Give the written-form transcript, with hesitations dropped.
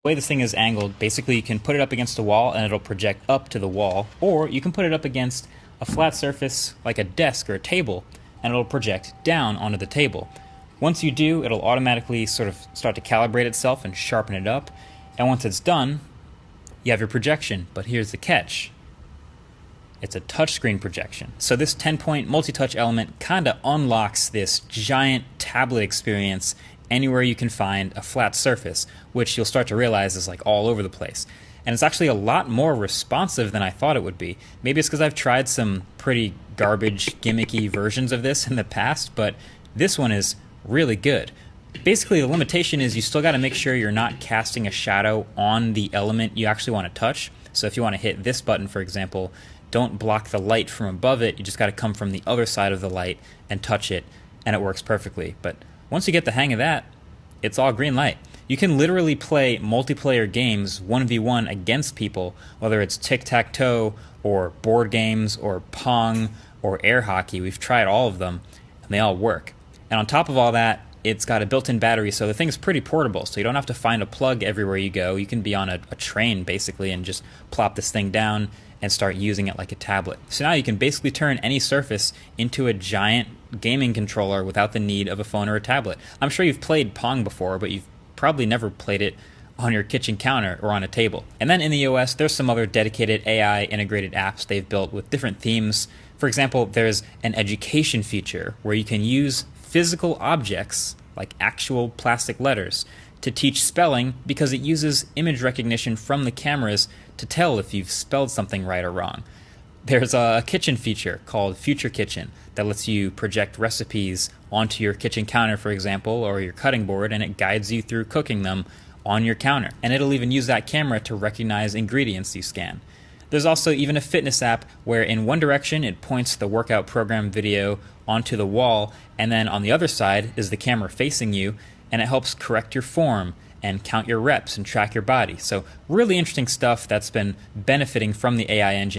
The way this thing is angled, basically you can put it up against a wall and it'll project up to the wall, or you can put it up against a flat surface like a desk or a table and it'll project down onto the table. Once you do, it'll automatically sort of start to calibrate itself and sharpen it up, and once it's done, you have your projection. But here's the catch. It's a touchscreen projection. So this 10-point multi-touch element kind of unlocks this giant tablet experience anywhere you can find a flat surface, which you'll start to realize is like all over the place. And it's actually a lot more responsive than I thought it would be. Maybe it's because I've tried some pretty garbage, gimmicky versions of this in the past, but this one is really good. Basically, the limitation is you still got to make sure you're not casting a shadow on the element you actually want to touch. So if you want to hit this button, for example, don't block the light from above it. You just got to come from the other side of the light and touch it, and it works perfectly. But once you get the hang of that, it's all green light. You can literally play multiplayer games 1v1 against people, whether it's tic-tac-toe or board games or Pong or air hockey. We've tried all of them, and they all work. And on top of all that, it's got a built-in battery, so the thing's pretty portable, so you don't have to find a plug everywhere you go. You can be on a train, basically, and just plop this thing down and start using it like a tablet. So now you can basically turn any surface into a giant gaming controller without the need of a phone or a tablet. I'm sure you've played Pong before, but you've probably never played it on your kitchen counter or on a table. And then in the OS, there's some other dedicated AI integrated apps they've built with different themes. For example, there's an education feature where you can use physical objects, like actual plastic letters, to teach spelling because it uses image recognition from the cameras to tell if you've spelled something right or wrong. There's a kitchen feature called Future Kitchen that lets you project recipes onto your kitchen counter, for example, or your cutting board, and it guides you through cooking them on your counter. And it'll even use that camera to recognize ingredients you scan. There's also even a fitness app where in one direction it points the workout program video onto the wall, and then on the other side is the camera facing you, and it helps correct your form and count your reps and track your body. So really interesting stuff that's been benefiting from the AI engine.